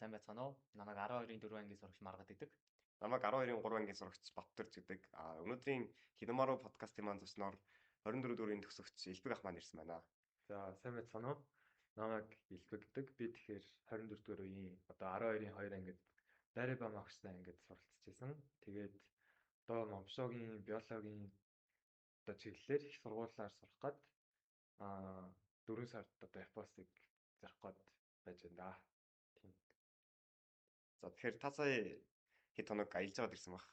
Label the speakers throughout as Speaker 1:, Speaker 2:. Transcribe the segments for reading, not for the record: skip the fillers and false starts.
Speaker 1: сайн байцгаана уу? Намайг 12-ын 4 ангийн сурагч Маргад гэдэг.
Speaker 2: Намайг 12-ын 3 ангийн сурагч Баттөрч гэдэг. Өнөөдрийн Хидамару подкастын маань зочноор 24 дөрвийн төгсөгч Элбэг ах маань ирсэн байна.
Speaker 3: За сайн байцгаана уу? Намайг Элбэг гэдэг. Би тэгэхээр 24 дугаар үеийн одоо 12-ын 2 ангид Дариба магчтай ангид суралцж байсан. Тэгээд одоо Момшогийн биологийн одоо чиглэлээр их сургуулиар сурах гад 4 сард одоо Япосыг зарах гад байж байна да. Тийм.
Speaker 2: За тэгэхээр та сая хэд хоног аялж аваад ирсэн баг.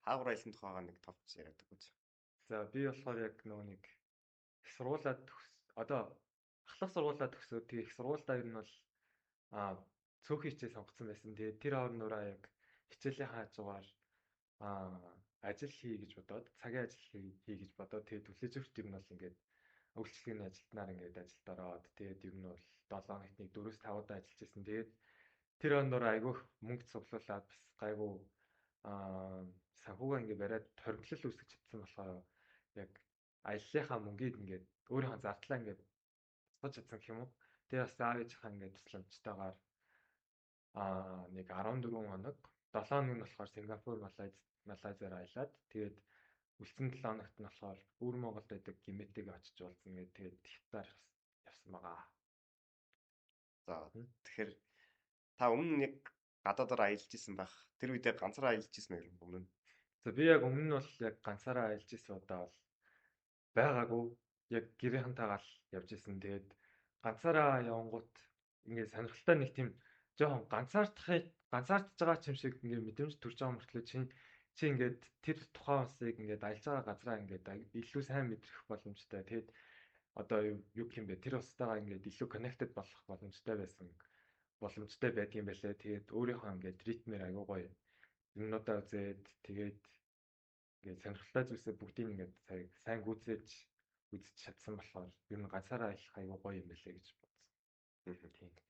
Speaker 2: Хаагур аялсан тухайгаа нэг товч яриад өгөөч.
Speaker 3: За би болохоор яг нөгөө нэг их сургуулаад одоо ахлах сургуулаад төгсөөд тэгээ их сургуультай ер нь бол цөөхөн хичээл сонгоцсон байсан. Тэгээ тэр хоорондоо яг хичээлийн хажуугаар ажил хий гэж бодоод цагийн ажил хий гэж бодоод тэгээ түлхээжвэрт ер нь бол ингээд үйлчлэгийн ажилтнаар ингээд ажилд ороод тэгээд ер нь бол 7 хоногт нэг 4-5 удаа ажиллаж байсан. Тэгээд тэр хоорондоо айгүй мөнгө цуглуулад бас гайгүй санхугаа ингээд бариад хоригдлол үүсгэж чадсан болохоор яг аяллахаа мөнгийг ингээд өөрийнхөө зардлаа ингээд тусгаж чадсан гэх юм уу. Тэгээ бас аав ээжийнхаа ингээд тусламжтайгаар нэг 14 хоног 7 хоног нь болохоор Сингапур, Малайзаар аялаад тэгээд үлдсэн 7 хоногт нь болохоор Өвөр Монголд байдаг гимэтиг очиж уулзсан гэдэг тэгээд хятаар явсан байгаа.
Speaker 2: За тэгэхээр та өмнө нэг гадаадаар аялж исэн байх. Тэр үедээ ганцаараа аялж исэн юм өмнө нь.
Speaker 3: За би яг өмнө нь бол яг ганцаараа аялж исэн удаа бол байгаагүй. Яг гэрийнхэнтэйгээ л явж исэн. Тэгээд ганцаараа явангууд ингээд сонирхолтой нэг тийм жоохон ганцаардж байгаа юм шиг ингээд мэдрэмж төрж байгаа мөртлөө чи ингээд тэр тухайн улсыг ингээд аялж байгаа газраа ингээд илүү сайн мэдрэх боломжтой. Тэгээд одоо юу гэх юм бэ? Тэр улстайгаа ингээд илүү connected болох боломжтой байдаг юм байлээ. Тэгээд өөрийнхөө ингээд ритмээр аягүй гоё юмнуудаа үзээд тэгээд ингээд сонирхолтой зүйлсээ бүгдийг ингээд сайн үзэж чадсан болохоор ер нь ганцаараа аялах аягүй гоё юм байлээ гэж бодсон. Тийм.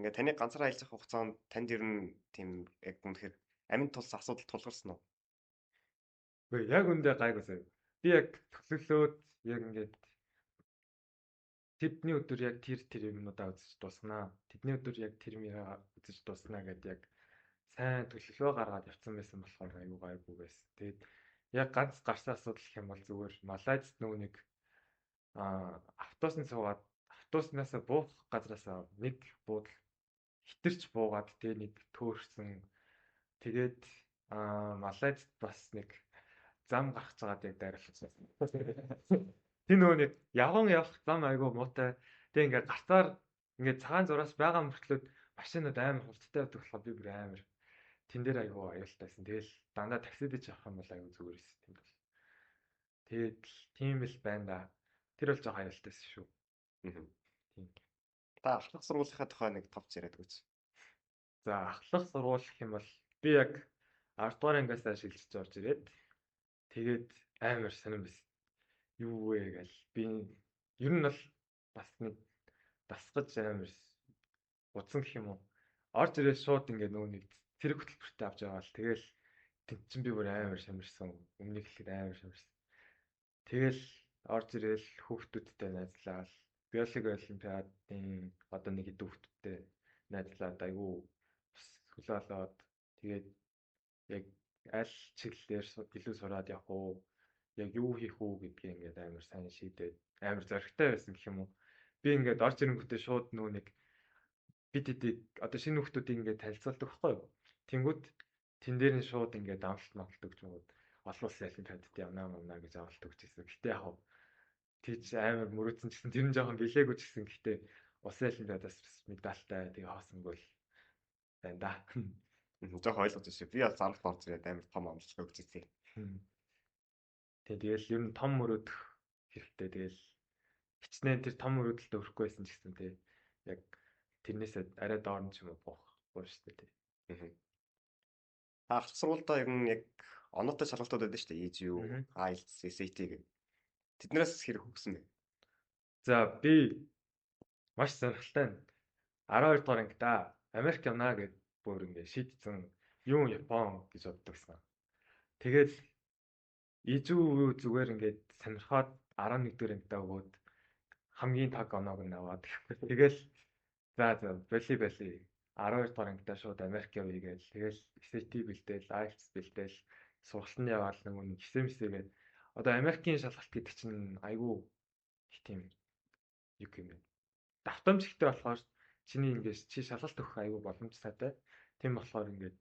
Speaker 2: Ингээд таны ганцаараа аялах хугацаанд танд ер нь тийм яг үнэхээр амин тулс асуудал тулгарсан уу?
Speaker 3: Үгүй яг үндэ гайгүй сая. Би яг төсөөлөөд яг ингээд тэдний өдөр яг тэр юмнуудаа үзэж дуусгана. Тэдний өдөр яг тэр мөрөө үзэж дуусгана гэдээ яг сайн төлөвлөгөө гаргаад явцсан байсан болохоор аюу гайгүй байсан. Тэгээд яг ганц гарсан асуудал гэх юм бол зүгээр Малайзд нөгөө нэг автобусны суугаад автобуснаас буух газраас нэг буудал хитэрч буугаад тэгээ нэг төөрсөн. Тэгээд Малайзд бас нэг зам гарч байгаад яг дайрлуулсан. Тэр нөгөө нэг явган явах зам айгүй муутай. Тэгээ ингээд гартаар ингээд цагаан зураас байгаа мөртлөө машинууд амар хурдтай явдаг болохоор би бүр амар тэн дээр айгүй аюултайсэн. Тэгэл дандаа таксид ич авах юм бол айгүй зүгээр эсэ тийм бол. Тэгээд тийм л байна да. Тэр бол жоо аюултайсэн шүү.
Speaker 2: Тийм.
Speaker 3: Тийм.
Speaker 2: Та ахлах сургуулийнхаа тухай нэг товч яриад өгөөч.
Speaker 3: За ахлах сургууль гэх юм бол би яг 10 дугаар ангиас шилжиж орж ирээд тэгээд амар сонирн байсан. Юу вэ гээл би ер нь бол бас нэг дасгаж амар утсан гэх юм уу. Орж ирээд шууд ингээд нөгөө нэг цэрэг хөтөлбөртөө авч яваал. Тэгэл тэнд чинь би бүр амар шамирсан. Өмнөх хэлэхэд амар шамирсан. Тэгэл орж ирээл хүүхдүүдтэй найзлаад биологи олимпиадын одоо нэг хэд хүүхдүүдтэй найзлаад айгүй хөлөөлөөд тэгээд яг аль чиглэлээр илүү сураад явах уу, яг юу хийх үү гэдгийг ингээд амар сайн шийдээд амар зоригтой байсан гэх юм уу. Би ингээд орж ирэнгүүтээ шууд нөгөө нэг бид одоо шинэ хүүхдүүдийг ингээд танилцуулдаг байхгүй юу? Тэнгүүд тэн дээр нь шууд ингээд амлалт өгч өгөөд олон улсын олимпиадад явнаа гэж амлалт өгч ирсэн. Гэтэ яг тийч амар мөрөөдсөн ч гэсэн тэр нь жоохон билээгүй ч гэсэн гэтээ улсын олимпиадаас медальтай тэгээ хаосангүй л байна да.
Speaker 2: Жоохон ойлгож байна шүү. Би бол заралт орж ирээд амар том амжилт өгч ирсэн.
Speaker 3: Тэгэл ер нь том мөрөөдөх хэрэгтэй. Тэгэл хичнээн тэр том мөрөөдөлтөд хүрэхгүй байсан ч гэсэн тэг яг тэрнээсээ арай доор нь ч юм уу буух шүү дээ.
Speaker 2: Ахлах сургуультай ер нь яг оноотой шалгалтууд байдаг шүү дээ. EGU, IELTS, SAT гэх. Тэднээс хэрэг хөгсөн бэ?
Speaker 3: За би маш сонирхолтой 12 дугаар ангида Америк явнаа гэд бүр ингэ шийдсэн юм Япон гэж боддогсан. Тэгээд EGU зүгээр ингээд сонирхоод 11 дугаар ангида өгөөд хамгийн таг оноог нь аваад тэгэл за боли 12 дугаар ангидаа шууд Америк явъя гээл. Тэгэл SAT бэлдээл, IELTS бэлдээл, сургалтанд яваал нөгөө нэг хэсэмсэгээд одоо Америкийн шалгалт гэдэг чинь айгүй их тийм юу юм бэ? Давтамжтай болохоор чиний ингээс чи шалгалт өгөх айгүй боломжтой. Тийм болохоор ингээд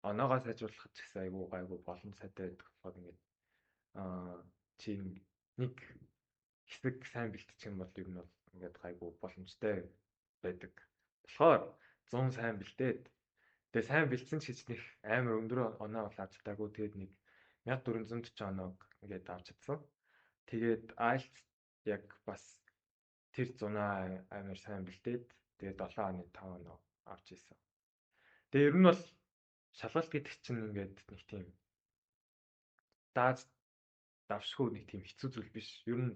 Speaker 3: оноогоо сайжруулах ч гэсэн айгүй гайгүй боломжтой байдаг болохоор ингээд чи нэг хэсэг сайн бэлтчих юм бол ер нь бол ингээд гайгүй боломжтой байдаг. Тэгэхээр 100 сайн бэлдээд тэгээ сайн бэлдсэн ч гэж нэг амар өндөр оноо бол авч чадаагүй. Тэгээд нэг 1440 оноог ингээд авч чадсан. Тэгээд IELTS яг бас тэр 100 амар сайн бэлдээд тэгээд 7.5 оноо авч ийсэн. Тэгээ ер нь бол шалгалт гэдэг чинь ингээд нэг тийм дааж давшгүй нэг тийм хэцүү зүйл биш. Ер нь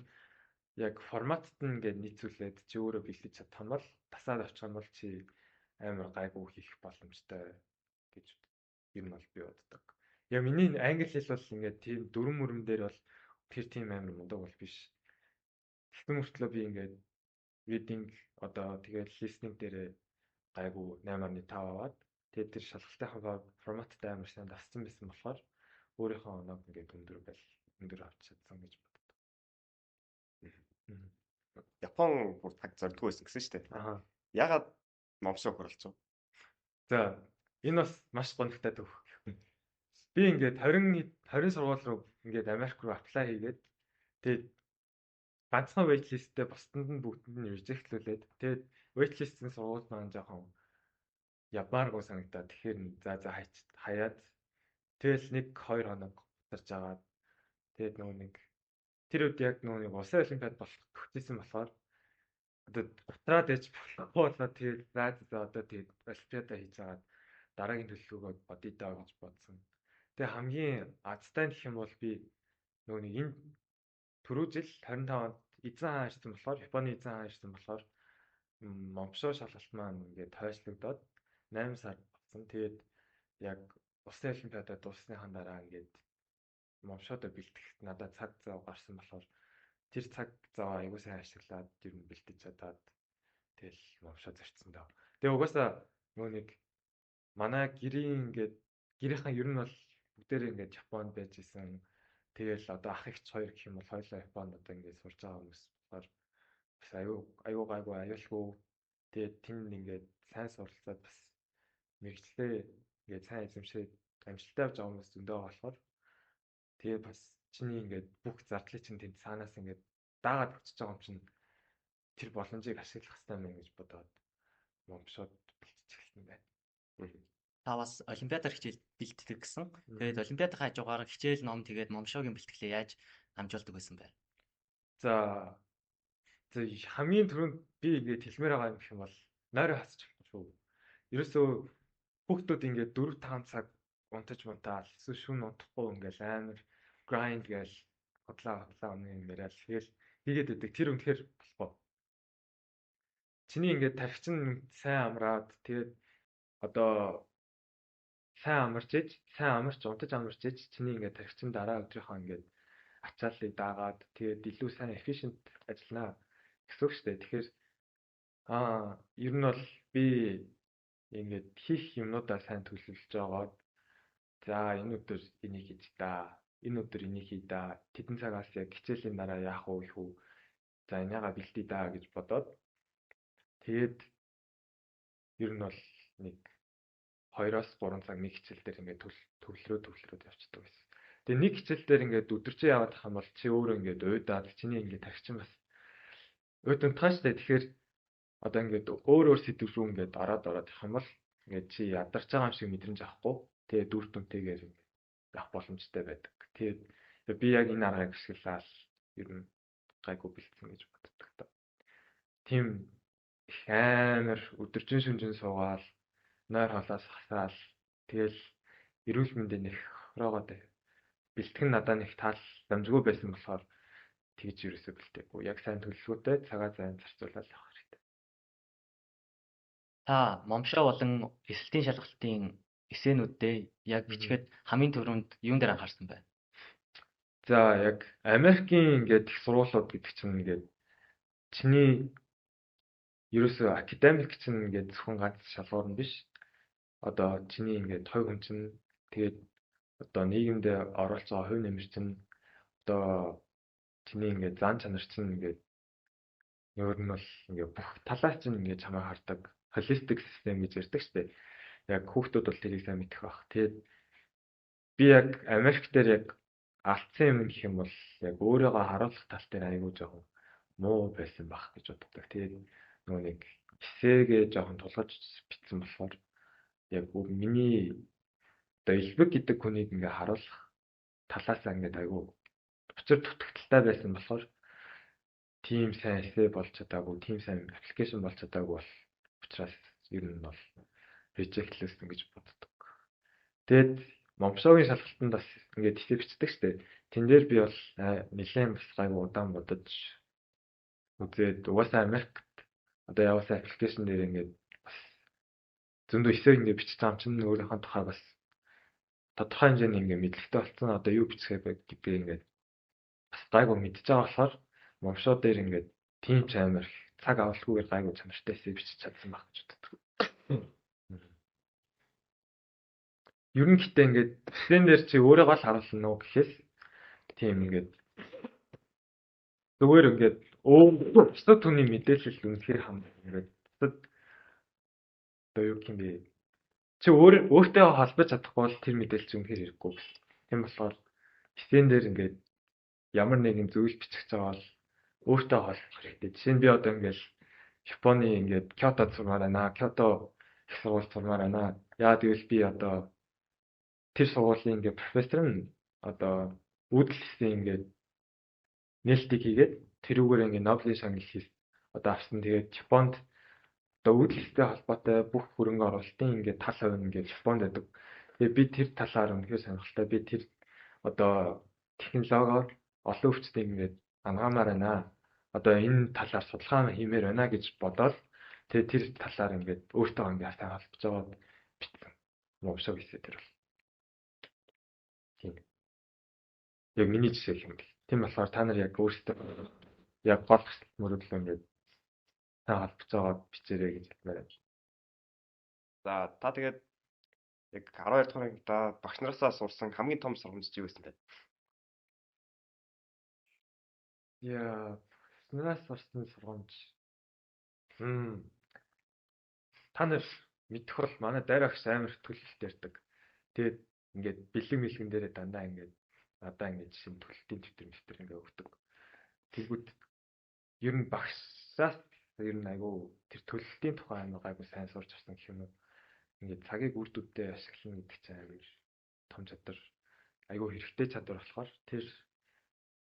Speaker 3: яг форматт нь ингээд нийцүүлээд чи өөрөө бэлдэж чадах юм бол тасаад авчих юм бол чи амар гайгүй хийх боломжтой гэж ер нь бол би боддог. Яг миний англи хэл бол ингээд тийм дүрм мөрөн дээр бол тэр тийм амар мундаг бол биш. Тэгсэн мөртлөө би ингээд reading одоо тэгээд listening дээр гайгүй 8.5 аваад тэгээд тэр шалгалтынхаа форматтай амар сайн давсан байсан болохоор өөрийнхөө оноог ингээд өндөр авч чадсан гэж боддог.
Speaker 2: Япон бүр таг зордгүй байсан гэсэн шүү дээ.
Speaker 3: Аа.
Speaker 2: Ягаад номшоо хуралцав?
Speaker 3: За энэ бас маш гонхтой төв. Би ингээд 20 сургууль руу ингээд Америк руу apply хийгээд тэгээд ганцхан waitlistтэй бусдад нь бүгдэнд нь reject-лүүлээд тэгээд waitlist-ийн сургууль маань жоохон явмааргүй санагдаад тэгэхээр за хаяад тэгэл 1-2 хоног гутарж агаад тэгээд нөгөө нэг тэр үед яг нөгөө нэг улсын олимпиад болох хүчээсэн болохоор одоо утраад ээж болоод тэгээд за одоо тэгээд олимпиадаа хийж агаад дараагийн төлөвлөгөөгөө бодъё даа гэж бодсон. Тэгээ хамгийн азтай гэх юм бол би нөгөө нэг энэ түрүү жил 25 онд эзэн хаан ирсэн болохоор Японы эзэн хаан ирсэн болохоор момшоо шалгалт маань ингээд хойшлогдоод 8 сар болсон. Тэгээд яг улсын олимпиадаа дуусныхаа дараа ингээд момшоодоо бэлтгэх надад цаг зав гарсан болохоор тэр цаг зав аягүй сайн ашиглаад ер нь бэлтэж чадаад тэгэл момшоо зарцсан даа. Тэгээ угаасаа нөгөө нэг манай гэрийнхэн ер нь бол бүгдээрээ ингээд Японд байж исэн. Тэгэл одоо ах эгч хоёр гэх юм бол хоёулаа Японд одоо ингээд сурж байгаа хүмүүс болохоор бас аюу гайгүй аюулгүй. Тэгээд тэнд ингээд сайн суралцаад бас мэрэгчлээ ингээд сайн эзэмшээд амжилттай явж байгаа хүмүүс зөндөө болохоор тэгээд бас чиний ингээд бүх зардлыг чинь тэнд цаанаас ингээд даагаад өгч байгаа юм чинь тэр боломжийг ашиглах хэрэгтэй юм гэж бодоод момшоод бэлтчих хэлсэн байна.
Speaker 1: Та бас олимпиадаар хичээл бэлтдэг гэсэн. Тэгээд олимпиадын хажуугаар хичээл ном тэгээд момшоогийн бэлтгэлээ яаж хамжуулдаг байсан бэ?
Speaker 3: За хамгийн түрүүнд би ингээд хэлмээр байгаа юм гэх юм бол нойроо хасчих шүү. Ерөөсөө хүүхдүүд ингээд 4-5 цаг унтаж мунтаал эсвэл шүүн унтахгүй ингээд амар grind гээл хотлаа өнөө юм яриад тэгэл хийгээд байдаг. Тэр үнэхээр болохгүй. Чиний ингээд тархич нь сайн амраад тэгээд одоо сайн амарч унтаж амарч иж чиний ингээд тархич нь дараа өдрийнхөө ингээд ачааллыг даагаад тэгээд илүү сайн efficient ажиллана гэсэн үг шүү дээ. Тэгэхээр ер нь бол би ингээд хийх юмнуудаа сайн төлөвлөж байгаад за энэ өдөр энийг хийж та, энэ өдөр энийг хий та, тэдэн цагаас яг хичээлийн дараа яах вэ их үү? За энийгаа бэлтээ даа гэж бодоод тэгээд ер нь бол нэг 2-3 цаг нэг хичээл дээр ингээд төвлөрөөд явчихдаг байсан. Тэгээ нэг хичээл дээр ингээд өдөржин яваад тах юм бол чи өөрөө ингээд уйдаад чиний ингээд тархичин бас уйд унтгаа штэ. Тэгэхээр одоо ингээд өөр сэдв рүү ингээд ороод явах юм бол ингээд чи ядарч байгаа юм шиг мэдрэмж авахгүй. Тэгээ дүр дүнтэйгээр ингээд явах боломжтой байдаг. Тэгээд би яг энэ аргыг ашиглаад ер нь гайгүй бэлдсэн гэж боддог та. Тим их амар өдөржин шүнжин суугаал нойр холоос хасаал тэгэл эрүүл мэндийн их хороогоод бэлтгэн надад нэг тал дамжгүй байсан болохоор тэгж ерөөсөө бэлдээгүй. Яг сайн төлөвлөгөөтэй цагаа зайн зарцуулаад явах хэрэгтэй.
Speaker 1: Та момшоо болон эсэлтийн шалгалтын эсээнүүдээ яг бичгээд хамгийн түрүүнд юун дээр анхаарсан бэ?
Speaker 3: За яг Америкийн ингээд их сургуулиуд гэдэг чинь ингээд чиний ерөөсөө академик чинь ингээд зөвхөн ганц шалгуур нь биш. Одоо чиний ингээд хувь хүн чинь тэгээд одоо нийгэмд оруулж байгаа хувь нэмэр чинь одоо чиний ингээд зан чанар чинь ингээд өөр нь бол ингээд бүх талаас чинь ингээд чамайг хардаг холистик систем гэж ярьдаг шүү дээ. Яг хүүхдүүд бол тэрийг сайн мэдэх байх. Тэгээд би яг Америк дээр яг алдсан юм гэх юм бол яг өөрийгөө харуулах тал дээр айгүй жоохон муу байсан байх гэж боддог. Тэгээд нөгөө нэг эсээгээ жоохон тулгаж бичсэн болохоор яг миний одоо элбэг гэдэг хүнийг ингээ харуулах талаасаа ингээ айгүй учир дутагдaltaй байсан болохоор team сайн эсэ болж чадаагүй, team сайн аппликейшн болж чадаагүй бол учраас ер нь бол reject-лсэн гэж боддог. Тэгээд Момшогийн шалгалтанд бас ингээд эсэ бичдэг штеп. Тэн дээр би бол нэлээд бас гайгүй удаан бодож үзээд угаасаа Америкт одоо явуулсан аппликейшн дээр ингээд бас зөндөө эсээр ингээд бичиж байгаа юм чинь өөрийнхөө тухай бас тодорхой хэмжээний ингээд мэдлэгтэй болсон. Одоо юу бичих вэ гэдгийг ингээд бас гайгүй мэдчихэж байгаа болохоор Момшоо дээр ингээд team чамир цаг авалгүйгээр гайгүй чанартай эсэ бичиж чадсан байх гэж боддог. Ер нь гэтээ ингээд эсэн дээр чи өөрийгөө л харуулна уу гэхээс тийм ингээд зүгээр ингээд бусдад түүний мэдээлэл үнэхээр хамт ингээд бусдад одоо юу гэх юм бэ чи өөртөө холбож чадахгүй бол тэр мэдээлэл чи үнэхээр хэрэггүй гэсэн. Тийм болохоор эсэн дээр ингээд ямар нэгэн зүйл бичих байгаа бол өөртөө холбох хэрэгтэй. Жишээ нь би одоо ингээд Японы ингээд Кёто сурмаар байна. Кёто их сургууль сурмаар байна. Яа тэгвэл би одоо тэр сургуулийн ингээ профессор нь одоо үүдэл хийсэн ингээ нээлтийг хийгээд тэрүүгээр ингээ Нобелийн шагнал хийс одоо авсан. Тэгээд Японд одоо үүдэл хийстэй холбоотой бүх хөрөнгө оруулалтын ингээ тал хувь нь ингээ Японд байдаг. Тэгээд би тэр талаар үнэхээр сонирхолтой. Би тэр одоо технологиор олон өвчтөд ингээ ангаамаар байна. Одоо энэ талаар судалгаа хиймээр байна гэж бодоод тэгээд тэр талаар ингээ өөртөө ингээ сайн холбож байгаа бичсэн. Момшоо хийсэ тэр бол. Тийм. Яг миний жишээ юм бэл. Тийм болохоор та нар яг өөрсдөө яг гол мөрөдлөө ингээд сайн холбож байгаа бичээрэй гэж хэлмээр байна.
Speaker 2: За та тэгээд яг 12 дахь ангида багш нараасаа сурсан хамгийн том сургамж чи юу байсан бэ?
Speaker 3: Яа, нараас сурсан сургамж. Та нар мэдэх бол манай дайрагч амар төлөлт ярьдаг. Тэгээд ингээд бэлэг мэлгэн дээрээ дандаа ингээд надаа ингээд жишээ нь төлөлтийн дэвтэр ингээд өгдөг. Тэгвэл ер нь багшаас ер нь айгүй тэр төлөлтийн тухай амар гайгүй сайн сурч авсан гэх юм уу. Ингээд цагийг үр дүндээ ашиглана гэдэг чинь амар том чадвар. Айгүй хэрэгтэй чадвар болохоор тэр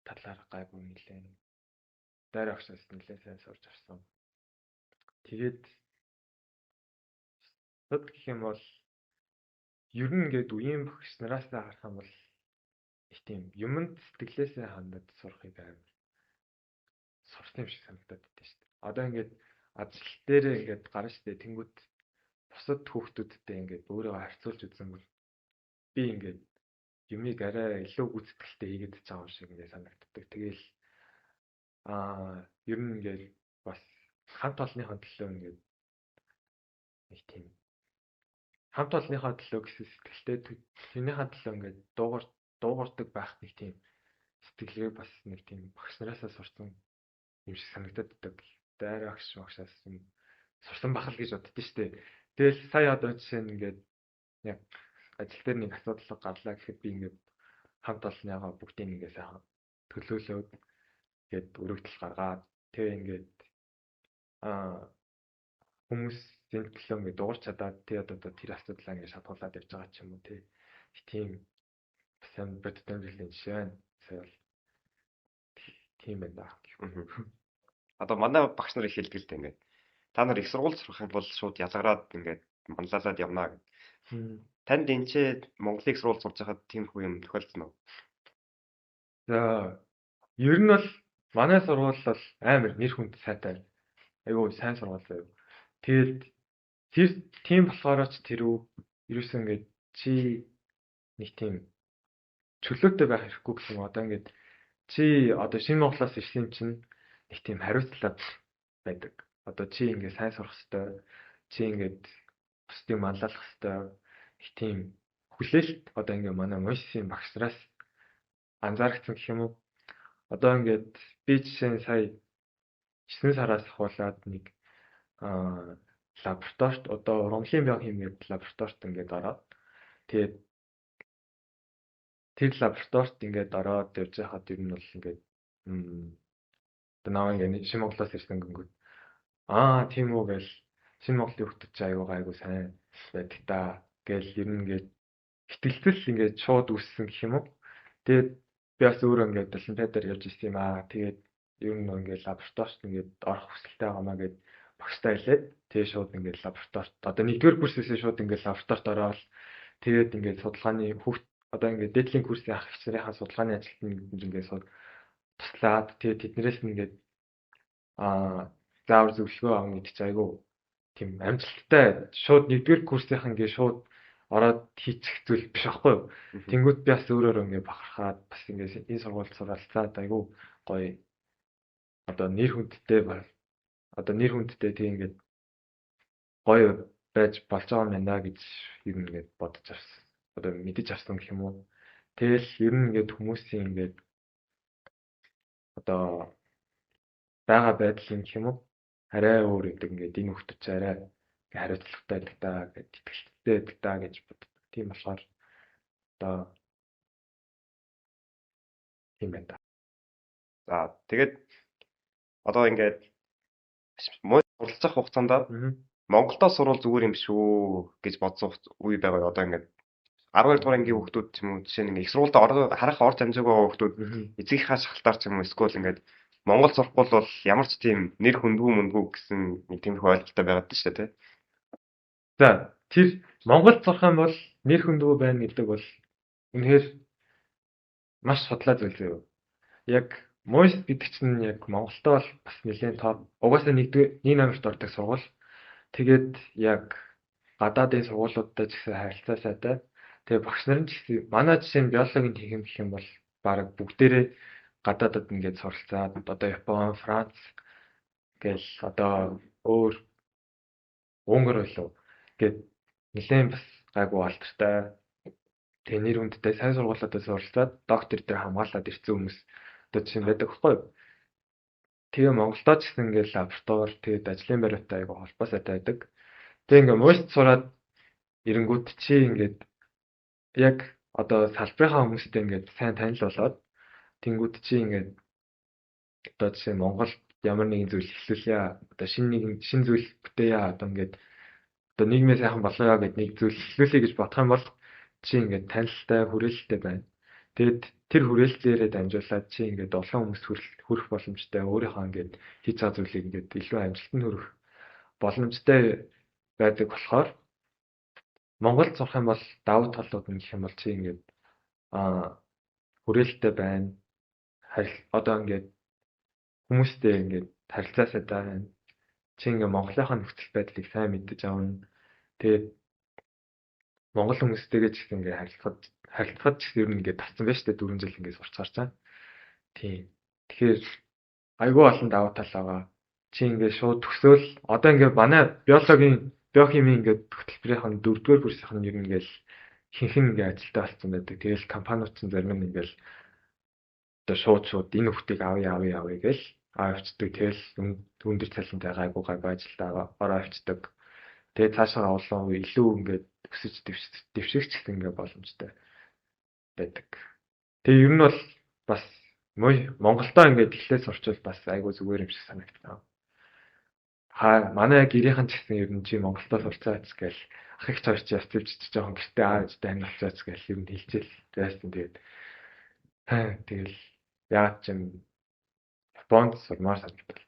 Speaker 3: талаар гайгүй нэлээд дайрагчаас нэлээд сайн сурч авсан. Тэгээд төд гэх юм бол ер нь ингээд үеийн багш нараас харах юм бол их тийм юмд сэтгэлээсээ хандаж сурахыг амар сурсан юм шиг санагдаад байдаг шүү дээ. Одоо ингээд ажил дээр ингээд гарна шүү дээ. Тэнгүүд бусад хүүхдүүдтэй ингээд өөрийгөө харьцуулж үзсэн бол би ингээд юмыг арай илүү гүйцэтгэлтэй хийгээд байгаа юм шиг ингээд санагддаг. Тэгээл ер нь ингээд бас хамт олонныхоо төлөө ингээд нэг тийм хамт олонныхоо төлөө гэсэн сэтгэлтэй тэрнийхээ төлөө ингээд дуугардаг байх нэг тийм сэтгэлгээ бас нэг тийм багш нараасаа сурсан юм шиг санагдаад байдаг. Дайрагч багшаас юм сурсан бахал гэж боддөө шүү дээ. Тэгэл сая одоо жишээ нь ингээд яг ажил дээр нэг асуудал гарлаа гэхэд би ингээд хамт олонныхоо бүгдийг ингээд сайхан төлөөлөөд ингээд өргөдөл гаргаад тэгээ ингээд хүмүүсийн төлөө ингээд дуурч чадаад тэгээ одоо тэр асуудлаа ингээд шатуулаад явж байгаа ч юм уу тийм сайн бодтомжлын жишээ байна. Сая бол тийм байна.
Speaker 2: Одоо манай багш нар их хэлдэг л дээ ингээд. Та нар их сургууль сурах юм бол шууд ялгараад ингээд манлайлаад явна гэд. Танд энэ Монголын их сургууль сурж байхад тиймэрхүү юм тохиолдсон уу?
Speaker 3: За ер нь бол манай сургууль бол амар нэр хүнд сайтай. Айгүй сайн сургууль байв. Тэгээд тэр тийм болохоор ч тэрүү ерөөсөө ингээд чи нэг тийм чөлөөтэй байх хэрэггүй гэх юм. Одоо ингээд чи одоо Шинэ Монголоос ирсэн чинь нэг тийм хариуцлага байдаг. одоо чи ингээд сайн сурах хэрэгтэй. Чи ингээд бусдыг манлайлах хэрэгтэй. Их тийм хүлээлт одоо ингээд манай Мойсийн багш нараас анзаарчихсан гэх юм уу? Одоо ингээд би жишээ нь сая 9 сараас ахуулаад нэг лабораторид одоо ургамлын биохим гэдэг лабораторид ингээд ороод тэгээд тэр лабораторид ингээд ороод явж байхад ер нь бол ингээд одоо наваа ингээд Шинэ Монголоос ирсэн гингүүд тийм үү гэл Шинэ Монголын хүмүүс ч айгуу сайн байдаг та гэл ер нь ингээд итгэлцэл ингээд шууд үссэн гэх юм уу. Тэгээд би бас өөрөө ингээд олимпиадаар явж ирсэн юм тэгээд ер нь ингээд лабораторид ингээд орох хүсэлтэй байгаамаа гэд багштай хэлээд тэгээд шууд ингээд лабораторид одоо 1-р курсээс шууд ингээд лабораторид ороод тэгээд ингээд судалгааны хүүхд одоо ингээд дээдлийн курсын ах эгч нарынхаа судалгааны ажилтнууд ингээд туслаад тэгээд тэднэрээс ингээд заавар зөвлөгөө авах гэдэг чинь айгүй тийм амжилттай шууд 1-р курсынх ингээд шууд ороод хийчих зүйл биш аахгүй юу. Тэнгүүд би бас өөрөөр ингээд бахархаад бас ингээд энэ сургуульд суралцаад айгүй гоё одоо нэр хүндтэй тийм ингээд гоё байж болж байгаа юм байна гэж ер нь ингээд бодож авсан. Одоо мэдэж авсан гэх юм уу. Тэгэл ер нь ингээд хүмүүсийн ингээд одоо байгаа байдлын гэх юм уу. Арай өөр гэдэг ингээд энэ хүмүүс арай хариуцлагатай байдаг та гэж итгэлтэй байдаг та гэж боддог. Тийм болохоор одоо тийм байна.
Speaker 2: За тэгээд одоо ингээд суралцах хугацаанд Монголдоо сурвал зүгээр юм шүү гэж бодсон үе байгаа. Одоо ингээд 12 дугаар ангийн хүүхдүүд ч юм уу жишээ нь их сургуульд харах орж амжаагүй хүүхдүүд эцгийнхаа шалтгаар ч юм уу эсвэл ингээд Монгол сурахгүй бол ямар ч тийм нэр хүндгүй мөндгүй гэсэн нэг тиймэрхүү ойлголттой байгаад шүү дээ.
Speaker 3: За тэр Монголд сурах юм бол нэр хүндгүй байна гэдэг бол үнэхээр маш судлаа зүйл зөө. Яг Мойс гэдэг чинь яг Монголдоо бол бас нэлээд топ. Угаасаа нэг номерт ордог сургууль. Тэгээд яг гадаадын сургуулиудтай ч гэсэн харилцаа сайтай. Тэгээ багш нар ч гэсэн манай жишээ нь биологийн техник гэх юм бол баг бүгдээрээ гадаадад ингээд суралцаад одоо Япон, Франц гэл одоо өөр Унгар болов гэд нэлээд бас гайгүй алдартай. Тэгээ нэр хүндтэй сайн сургуулиудаас суралцаад доктор дээр хамгаалаад ирсэн хүмүүс одоо жишээ байдаг байхгүй юу? Тэгээ Монголдоо ч гэсэн ингээд лаборатори тэгээд ажлын байраатай айгу холбоо сайтай байдаг. Тэгээ ингээд мууст сураад ирэнгүүт чи ингээд яг одоо салбарынхаа хүмүүстэй ингээд сайн танил болоод тэнгүүд чи ингээд одоо жишээ Монголд ямар нэгэн зүйл эхлүүлье. Одоо шинэ зүйл бүтээе. Одоо ингээд одоо нийгмээ сайхан болгоё гэд нэг зүйл эхлүүлэе гэж бодох юм бол чи ингээд танилтай, хүрээлэлтэй байна. Тэгэд тэр хүрээллээрээ дамжуулаад чи ингээд олон хүмүүст хүрэх боломжтой өөрийнхөө ингээд хийж байгаа зүйлийг ингээд илүү амжилтанд хүрэх боломжтой байдаг болохоор Монголд сурах юм бол давуу талууд нь гэх юм бол чи ингээд хүрээлэлтэй байна. Одоо ингээд хүмүүстэй ингээд харилцаа сайтай байна. Чи ингээд Монголынхаа нөхцөл байдлыг сайн мэдэж авна. Тэгээд Монгол хүмүүстэйгээ ч гэсэн ингээд харилцахад ч ер нь ингээд татсан байж тээ 4 жил ингээд сурч харж байгаа. Тийм. Тэгэхээр айгүй олон давуу тал байгаа. Чи ингээд шууд төсөөл одоо ингээд манай биохимийн ингээд хөтөлбөрийн 4-р курсынх нь ер нь ингээд хинхэн ингээд ажилтаа болсон байдаг. Тэгэл компаниуд ч зарим нь ингээд одоо шууд энэ хүүхдийг авъя гээл авчдаг. Тэгэл өндөр цалинтай гайгүй ажилтаа ороо авчдаг. Тэгээ цаашаа авлаа илүү ингээд өсөж дэвшигч гэх ингээд боломжтой байдаг. Тэгээ ер нь бол бас Монголдоо ингээд эхлээд сурчвал бас айгүй зүгээр юм шиг санагдав. Манай гэрийнхэн ч гэсэн ер нь чи Монголдоо сурцаач гээл ах их цаарч явцвч жоохон гэртээ аажтай амьдарчаач гээл ер нь хэлжээл байсан. Тэгэл яа ч юм Японд сурмаар санагдав.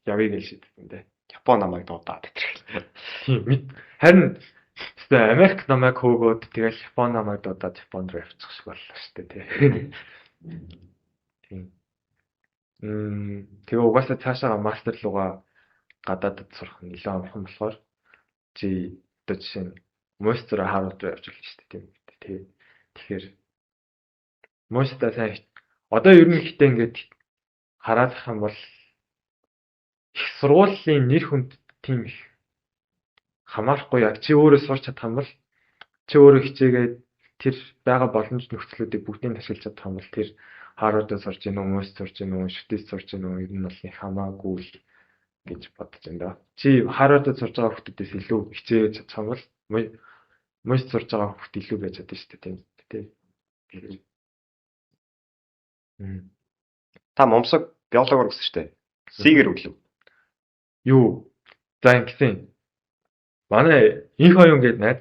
Speaker 3: Явъя гэж шийдсэн дээ.
Speaker 2: Япон намайг дуудаад итгэв.
Speaker 3: Тийм. Харин Америк намайг хөөгөөд тэгэл Япон намайг дуудаад Японд руу явчих шиг боллоо шүү дээ. Тийм. Тэгээ угаасаа цаашаа мастер руугаа гадаадд сурах нь илүү амархан болохоор чи одоо жишээ нь мойстроо Харвард руу явж болно шүү дээ. Тийм. Тэгэхээр мойстроо сайн одоо ер нь ихтэй ингээд хараад ах юм бол их сургуулийн нэр хүнд тийм их хамаарахгүй яг чи өөрөө сурч чадах юм бол чи өөрөө хичээгээд тэр байгаа боломж нөхцлүүдийг бүгдийг ашиглаж чадах юм бол тэр Харвардд сурч гин үү, Мөс сурч гин үү, Швейцарт сурч гин үү, ер нь бол их хамаагүй л гэж бодож байна да. Чи Харвардд сурж байгаа хүмүүсээс илүү хичээж чадах юм бол Мөс сурж байгаа хүмүүс илүү байж чадна шүү дээ тийм үү?
Speaker 2: Та момсог биологоор өгсөн шүү дээ. Сигэр өглөө.
Speaker 3: Юу? За ингэсэн. Манай инх оюун гээд найз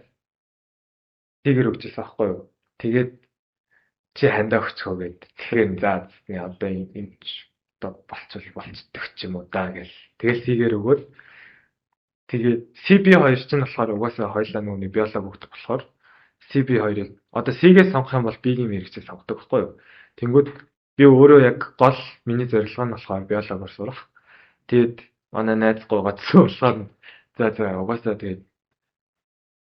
Speaker 3: Сигэр өгчээсэн аахгүй юу? Тэгээд чи хандаа өгчхөө гээд. Тэгэхээр за одоо энэ болцдог ч юм уу даа гэл. Тэгэл Сигэр өгөөд тэгээд CB2 ч нь болохоор угаасаа хоёлаа нүуний биолог өгдөг болохоор CB2-ыг одоо C-гээ сонгох юм бол B-ийн мэрэгчээ сонгодог байхгүй юу? Тэнгүүд би өөрөө яг гол миний зорилго нь болохоор биологоор сурах. Тэгээд манай найз гойгоцсон болохоор за угаасаа тэгээд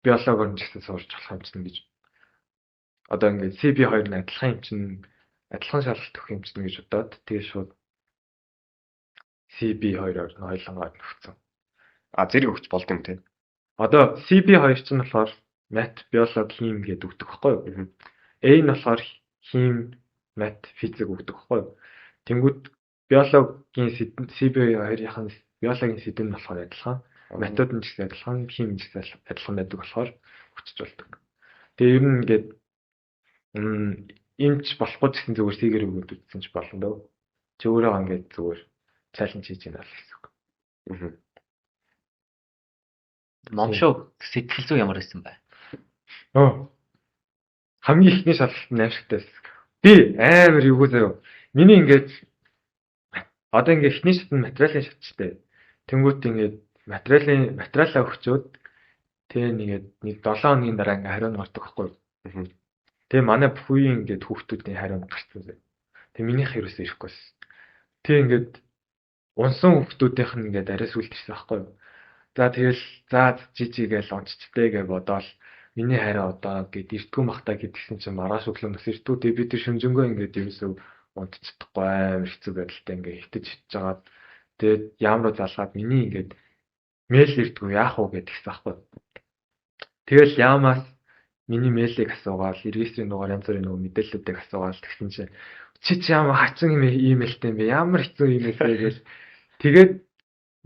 Speaker 3: биологоор нь ч гэсэн сурч болох юм чинь гэж одоо ингээд CB2 нь адилхан юм чинь адилхан шалгалт өгөх юм чинь гэж бодоод тэгээд шууд CB2-оор нь хоёлангаар нөхцөн.
Speaker 2: Зэрэг өгч болд юм те.
Speaker 3: Одоо CB2 ч нь болохоор мат, биолог, хим гэдэг өгдөг байхгүй юу? A нь болохоор хим, мат, физик өгдөг байхгүй юу? Тэнгүүд биологийн CB2-ийн биологийн сэдв нь болохоор адилхан. Матууд нь ч гэсэн адилхан, хим нь ч гэсэн адилхан байдаг болохоор өчөж болдог. Тэгээ ер нь ингээд эмч болохгүй гэсэн зүгээр Сигэр өгөөд үтсэн ч болно дөө. Чи өөрөө ингээд зүгээр чаленж хийж байна л гэсэн үг.
Speaker 1: Момшоо сэтгэл зүй ямар байсан бэ?
Speaker 3: Хамгийн ихний шалгалт нь аимшигтай байсан. Би амар юу заяа. Миний ингээд одоо ингээд ихний шат нь материалын шатчтай. Тэнгүүт ингээд материалаа өгчөөд тэгээ нэг 7 хоногийн дараа ингээд хариу нь гардаг байхгүй юу? Тэгээ манай бүхий ингээд хүүхдүүдийн хариу нь гарсан заяа. Тэгээ минийх ерөөсөө ирэхгүйс. Тэгээ ингээд унсан хүүхдүүдийнх нь ингээд арай сүлд ирсэн байхгүй юу? За тэгэл жижиг гээл онцчтэй гэж бодоол миний хариу одоо гээд эртгүү махтаа гэдгсэн чинь маргааш өглөө нас эртгүү тэг бид нар шүнжэнгөө ингээд ерөөсөө унтчихдаггүй амар хэцүү байдалтай ингээд хитэж хитжгаад тэгээд яамруу залгаад миний ингээд мэйл эртгүү яах уу гэдгсэн байхгүй. Тэгэл яамаас миний мэйлийг асуугаал регистрийн дугаар янз бүрийн нөгөө мэдээллүүдийг асуугаал тэгсэн чинь чи ямар хачин имэйлтэй юм бэ? Ямар хэцүү имэйл вэ гэж тэгээд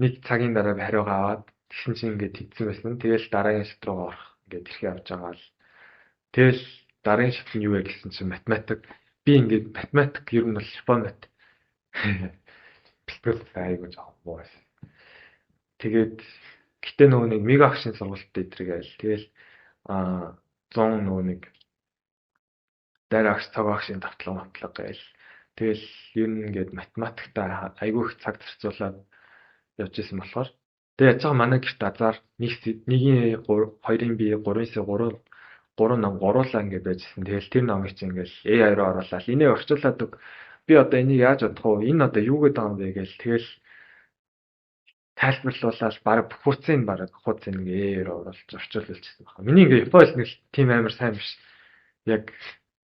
Speaker 3: нэг цагийн дараа хариугаа аваад тэгсэн чинь ингээд тэгсэн байсан. Тэгэл дараагийн шат руу орох ингээд тэрхээ явж байгаа л. Тэгэл дараагийн шат нь юу вэ гэсэн чинь математик. Би ингээд математик ер нь бол Япон мат. Бэлтгэл айгуу жоохон муу байсан. Тэгээд гэтээ нөгөө нэг мега агшин сургалт дээр тэгэл 100 нөгөө нэг дараагч цаг агшин тавтлага гээл. Тэгэл ер нь ингээд математиктаа айгуу их цаг зарцуулаад явж исэн болохоор тэгээ яж байгаа манай гэрт азар 1-ийн 2-ын бие 3-ээс 3 ном гуруулаа ингээд байжсэн. Тэгэл тэр номыг чи ингээд AI руу оруулаад энийг орчуулад өг. Би одоо энийг яаж бодох вэ? Энэ одоо юу гэдэг юм бэ гээл тэгэл тайлбарлуулаад баг хууцын AI руу оруулж орчуулчихсан байна. Миний ингээд Японы хэлний тийм амар сайн биш. Яг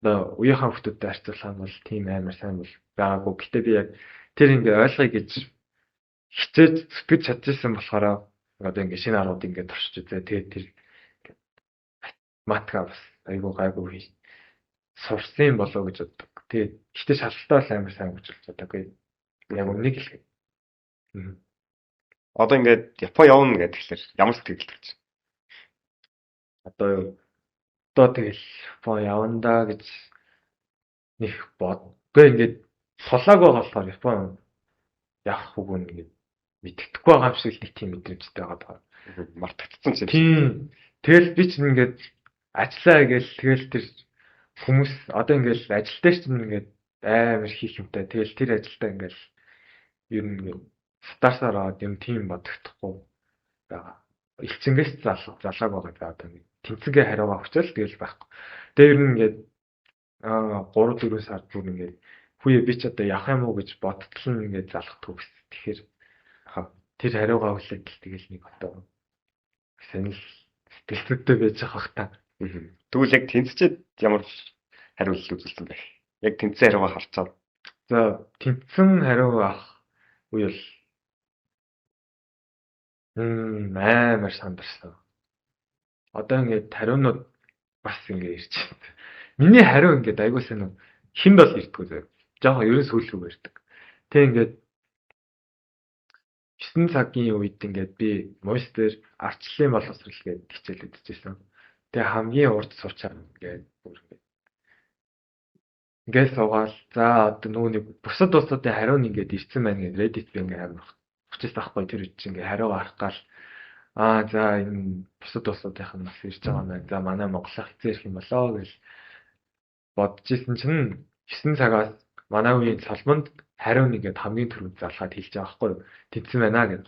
Speaker 3: одоо үеийнхээ хүмүүстэй харьцуулах юм бол тийм амар сайн бол байгаагүй. Гэтэ би яг тэр ингээд ойлгоё гэж хичээж зүтгэж чадчихсан болохоор одоо ингээд шинэ арууд ингээд туршиж үзээ. Тэгээд тэр математика бас айгуу гайгүй сурсан болоо гэж боддог. Тэгээд ихтэй шалгалтаа л амар сайн гэж боддог. Яг үнийг хэлэх.
Speaker 2: Одоо ингээд Япон явна гэхэлэр ямар сэтгэл төрж
Speaker 3: байна? Одоо тэгэл Япон явна да гэж нэг бодгүй ингээд тулаагүй болохоор Япон явах үгүй ингээд мэддэхгүй байгаа юм шиг нэг тийм мэдрэмжтэй байгаа.
Speaker 2: Мартагдсан ч юм.
Speaker 3: Тийм. Тэгэл би ч ингээд ажиллаа гээл тэгэл тэр хүмүүс одоо ингээд ажил дээр ч ингээд амар хийх юмтай. Тэгэл тэр ажилдаа ингээд ер нь ингээд стартаар аваад юм тийм бодогдохгүй байгаа. Элчингээс залгааг байгаа одоо нэг тэнцэгээ хариугаа өчөөл тэгэл байхгүй. Тэгээ ер нь ингээд 3-4 сар бүр ингээд хүүе би ч одоо явах юм уу гэж бодтол нь ингээд залхдаггүй гэсэн. Тэгэхээр тэр хариугаа хүлээдэл тэгэл нэг одоо санал сэтгэлзүйтэй байж байгаа бах та.
Speaker 2: Тэгвэл яг тэнцчихэд ямар хариулт үзүүлсэн бэ? Яг тэнцсэн хариугаа харцаад.
Speaker 3: За тэнцсэн хариу авах үе бол Амар сандарсан. Одоо ингээд хариунууд бас ингээд ирж байна. Миний хариу ингээд айгуу сайн хинд бол ирдэггүй зөө. Жохон ерөн сүүлрүү ирдэг. Тэг ингээд 9 цагийн үед ингээд би Monster арчлалын боловсрал гэдэг хичээл үзчихсэн. Тэгээ хамгийн урд суучаа ингээд бүр ингээд суугаал. За одоо нүуний бусад улсуудын хариу ингээд ирсэн байна гэдэг Reddit би ингээд амар хүчээс авахгүй тэр үед чинь ингээд хариу гарах гал за энэ бусад улсуудынх нь бас ирж байгаа юм байна. За манай Монголын хэзээ ирэх юм болоо гэж бодож исэн чинь 9 цагаас манай үеийн салбанд хариу нэгээд хамгийн түрүүнд залгаад хэлж байгаа байхгүй юу? Тэнцсэн байна гэж.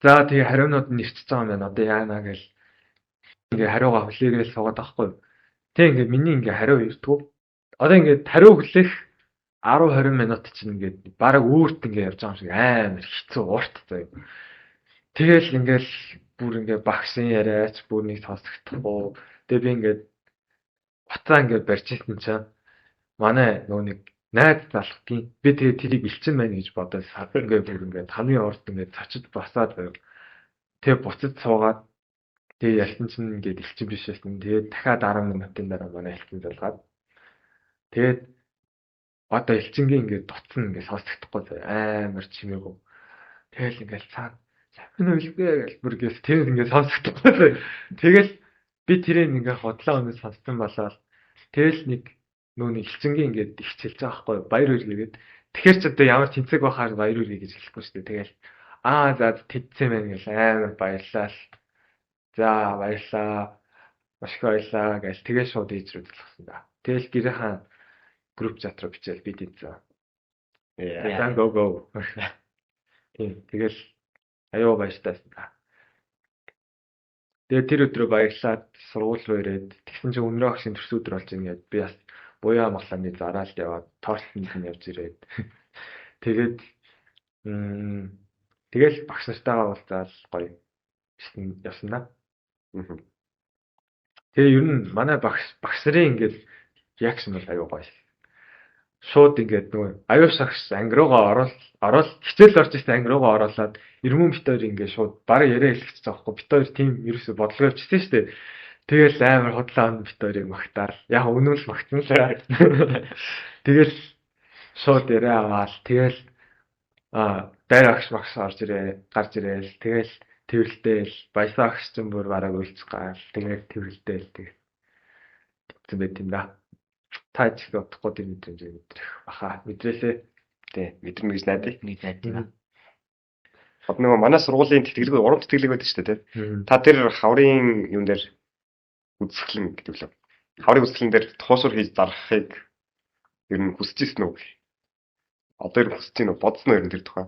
Speaker 3: За тэгээ хариунууд нь ирчихэж байгаа юм байна. Одоо яана гэж ингээ хариугаа хүлээгээл суугаад байхгүй юу? Тэг ингээ миний ингээ хариу ирдгүү. Одоо ингээ хариу хүлээх 10-20 минут чинь ингээ бараг үүрт ингээ явж байгаа юм шиг амар хэцүү урт заяа. Тэгэл ингээл бүр ингээ багшийн яриач бүр нэг сонсогдохгүй. Тэгээ би ингээ уцаа ингээ барьж ирсэн чинь манай нөгөө нэг найз залхгийн би тэгээ тэрийг илчин байна гэж бодоод ингээ бүр ингээ хамгийн урд ингээ цочид басаад байв. Тэгээ буцаж суугаад тэгээ ялсан чинь ингээ илчин биш байсан. Тэгээ дахиад 10 минутын дараа манай илчин залгаад тэгээд одоо илчингийн ингээ дуцсан ингээ сонсогдохгүй амар чимээгүй. Тэгэл ингээ цаа энэ үлгээ гэж бүр ингээ тэр ингээ сонсогдохгүй. Тэгэл би тэрийг ингээ хотлоо өнөө сонссон болоод тэгэл нэг нүүн илчингийн ингээд ихчилж байгаа байхгүй баяр үргээд тэгэхээр ч одоо ямар тэнцэг байхаар баяр үргээ гэж хэлэхгүй шүү дээ. Тэгэл за тэнцсэн байна гэж амар баярлаа. За баярлаа. Маш их баярлаа гэж тэгээ шууд ээж рүү залгасан да. Тэгэл гэрийнхаа групп чат руу бичээл би тэнцсэн. Яа go. Тэгэл аюу баяртайсан да. Тэгээ тэр өдрөө баярлаад сургууль руу ирээд тэгсэн чинь өнөө агшийн төрс өдөр болж ингээд би бас буяа амгалааны зараалт яваад тоортонд нь явж ирээд тэгээд тэгэл багш нартайгаа уулзаад гоё явсан да. Тэгээ ер нь манай багш нарын ингээд реакшн бол аюу гоё. Шууд ингээд нөгөө аюу шагш анги руугаа ороод хичээл орж ирсэн анги руугаа оруулаад эрмэн битээр ингээд шууд бараг яриа хэлчихэж байгаа байхгүй битээр тийм ерөөсө бодлого явчихсан шүү дээ. Тэгэл амар худлаа он битээрийг магтаал. Яг үнэн л магтсан л. Тэгэл шууд яриа аваад тэгэл дайр агш багш гарч ирээл тэгэл тэрэлдээл баясаа агш ч бүр бараг үлцэх гал тэгэл тэрэлдээл тэгсэн байт юм да. Та ч их утгагүй тийм мэдрэмж мэдрэх баха мэдрээсээ тий мэдэрнэ гэж найдаа нэг найдаа. Одоо нөгөө манай сургуулийн тэтгэлэг уран тэтгэлэг байдаг шүү дээ тий. Та тэр хаврын юм дээр үзэсгэлэн гэдэг лээ. Хаврын үзэсгэлэн дээр туушур хийж зарахыг ер нь хүсэж ирсэн үү? Одоо ер нь хүсэж байна уу? Бодсон уу ер нь тэр тухай?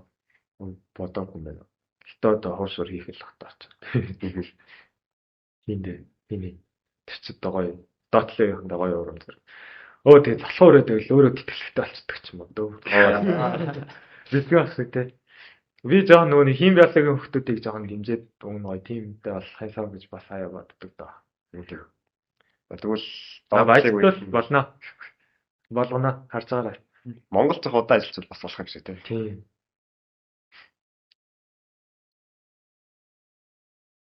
Speaker 3: Бодоогүй юм байна. Гэтэ одоо хуушур хийх л багтаач. Хиндэ. Тэр ч одоо гоё. Доотлын гоё уран зэрэг. Тэгээ залхуу өрөөд байвал өөрөө тэтгэлэгтэй болчихдог ч юм уу дөө. Бидний бас үтэй. Би жоохон нөгөө хим биологийн хүмүүсийг жоохон хэмжээд өгнө гоё тиймтэй болох хайсаа гэж бас аяа боддог доо. Тэгвэл баярлал болгоно харж байгаарай. Монгол зах удаа ажиллаж бас болох юм шиг тийм.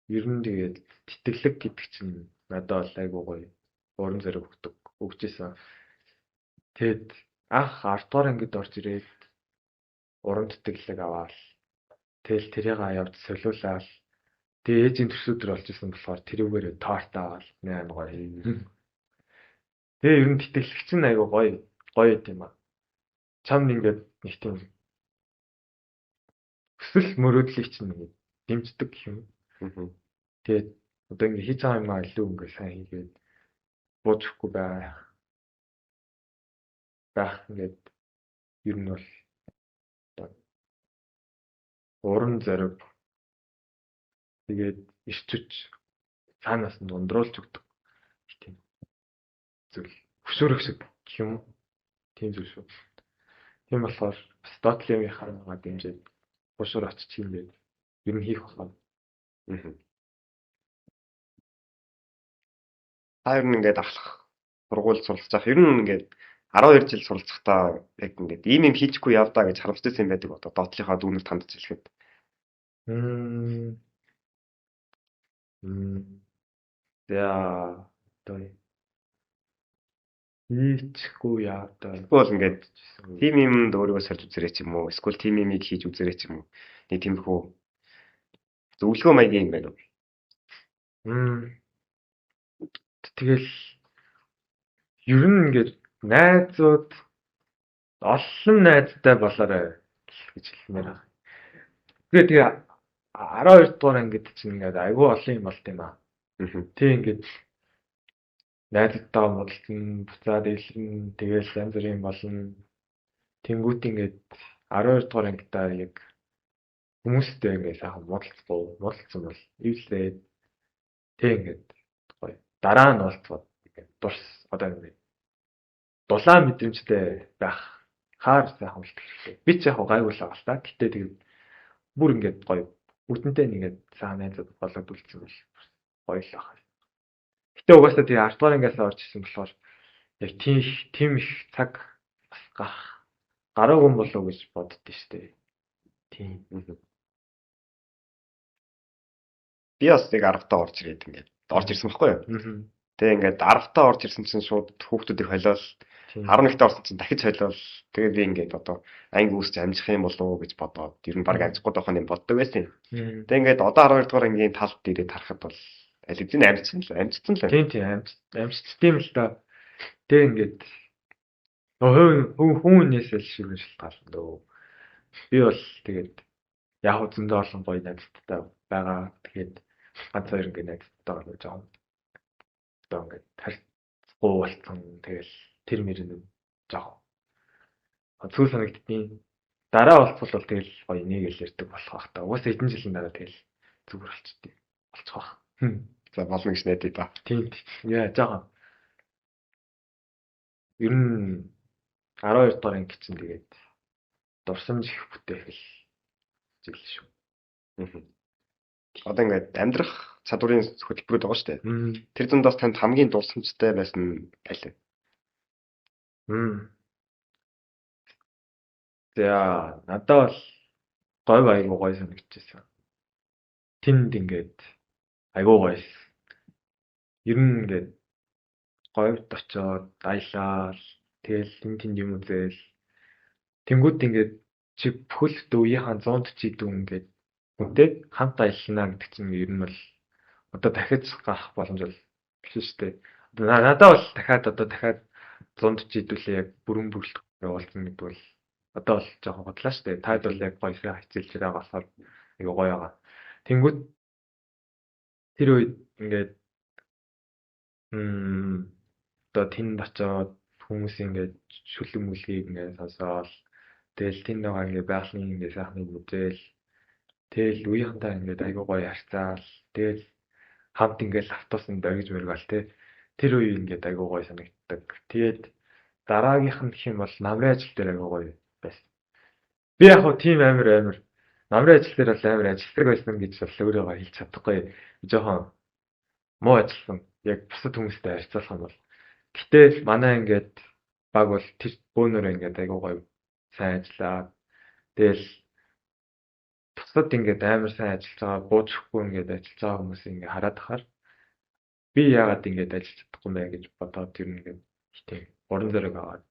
Speaker 3: Ер нь тэгээд тэтгэлэг гэдэг чинь надад бол айгуу гоё уран зэрэг өгчээсэн. Тэгэд анх 10 дугаар ангид орж ирээд уран тэтгэлэг аваад тэгэл тэрийг явж солиулаад тэгээ ээжийн төсөөдөр болж исэн болохоор тэрүүгээр торт аваад нээр гоё. Тэгээ ер нь тэтгэлэг чинь айгуу гоё юм аа. Чамд ингээд нэг тийм өсөл мөрөөдлийг чинь нэг дэмждэг юм. Тэгээд одоо ингээд хийж байгаа юм аа илүү ингээд сайн хийгээд буучихгүй байх ингээд ер нь бол уран зориг тэгээд ирчүч цаанаас нь ундруулж өгдөг тийм зүйл хөшөөрөх шиг юм тийм зүйл шүү. Тийм болохоор Стоклийн дэмжиж бушуур очиж хийгээд ер нь хийх болно. Та ер нь ингээд ахлах сургууль суралцах ер нь ингээд 12 жил суралцахдаа яг ингээд ийм юм хийчихгүй явдаа гэж харамсдагсан юм байдаг одоо доотлийнхаа дүүнер тандж хэлэхэд 음. За одоо хийчихгүй яа одоо
Speaker 2: Тэгвэл ингээд тим юмд өөрийгөө сольж үзэрэй ч юм уу? Эсвэл тим юмыг хийж үзэрэй ч юм уу? Нэг тиймэрхүү зөвлөгөө маягийн юм байна уу?
Speaker 3: тэгэл ер нь ингээд найзууд олон найзтай болоорой гэж хэлмээр байна. Тэгээ 12 дугаар ангид чинь ингээд айгүй олон юм болт юм аа. Тэг ингээд найзтайгаа модалцсан, буцаад илэрнэ, тэгэл янз бүрийн болно. Тэнгүүт ингээд 12 дугаар ангидаа яг хүмүүстэй ингээд сайхан модалцсан бол ивлээд тэг ингээд гоё. Дараа нь болтгоо ингээд дурс одоо ингээд дулаан мэдрэмжтэй байх хаар сайхан болт хэрэгтэй. Би ч яг гайгүй л байгаа л та. Гэтэ тэгээд бүр ингээд гоё бүгдэнтэй ингээд сайхан найзууд болоод үлдсэн бол гоё л байна. Гэтэ угаасаа тэгээ артвар ингээс орж ирсэн болохоор яг тийм их цаг бас гараагүй болов гэж боддөө штэ. Тийм.
Speaker 2: Би бас нэг 10-таа орж ирээд ингээд орж ирсэн байхгүй юу? Тэгээ ингээд 10-таа орж ирсэн чинь шууд хүүхдүүдийг холиол 11-т орсон чинь дахиж холиол тэгээ би ингээд одоо анги үүсч амжих юм болов уу гэж бодоод ер нь баг амжихгүй байх юм боддог байсан. Тэгээ ингээд одоо 12 дугаар ангийн талд ирээд харахад бол аль хэдийн амжсан л.
Speaker 3: Тийм амжцсан л да. Тэгээ ингээд хүмүүнээс л шивэн шалтгаална дөө. Би бол тэгээд яг зөндөө олон гоё найзтай байгаа. Тэгээд ганц хоёр ингээд найзтай болж байгаа. Одоо ингээд харьцахгүй болцсон. Тэгэл тэр мөрөнд жоо. Цүү санагдтiin. Дараа болцвол тэгэл гоё нэг л ярьдаг болох бах та. Угаасаа хэдэн жилийн дараа тэгэл зүгээр болцдгийг болцох бах.
Speaker 2: За болно гэж найдаа та.
Speaker 3: Тийм. Яа жаахан. Ер нь 12 дугаар анги чинь тэгээд дурсамж их бүтээх жил шүү.
Speaker 2: Одоо ингээд амьдрах чадварын хөтөлбөрүүд байгаа шүү дээ. Тэр дундаас танд хамгийн дурсамжтай байсан нь аль вэ?
Speaker 3: За надад бол айгүй гоё санагдчихсан. Тэнд ингээд айгүй гоё. Ер нь ингээд говьд очоод аялал тэгэл тэнд юм үзэл. Тэнгүүд ингээд чи бүхэлд үеийнхэн 140 дүү ингээд үнтэй хамт аяллаа гэдэг чинь ер нь бол одоо дахиж гарах боломж бол биш шүү дээ. Надад бол дахиад 140 дүүлээ яг бүрэн бүрэлдэхүүн явуулсан гэдэг бол одоо бол жоохон бодлоо шүү дээ. Таад бол яг гоёсаа хичээлж байгаа болохоор айгүй гоё байгаа. Тэнгүүд тэр үед ингээд одоо тэнд очоод хүмүүс ингээд шүлэг мүлгийг ингээд сонсоол тэгэл тэнд байгаа ингээд байгалийн ингээд сайхныг үзэл тэгэл үеийнхэнтэй ингээд айгүй гоё харьцаал тэгэл хамт ингээд автобусанд оргиж мэргэл те тэр үе ингээд айгүй гоё санагддаг. Тэгээд дараагийнх нь гэх юм бол намрын ажил дээр айгүй гоё байсан. Би яг хөө тийм амар намрын ажил дээр бол амар ажилтдаг байсан гэж бол өөрийгөө хэлж чадахгүй. Жохон муу ажилласан. Яг бусад хүмүүстэй харьцуулах юм бол гэтэл манай ингээд баг бол тэр бөөнөрөө ингээд айгүй гоё сайн ажиллаа. Тэгэл бусад ингээд амар сайн ажиллаж байгаа буучихгүй ингээд ажиллаж байгаа хүмүүсийг ингээд хараад тахаар би яагаад ингээд ажиллаж чадахгүй мэ гэж бодоод тэр ингээд тийм уран зориг аваад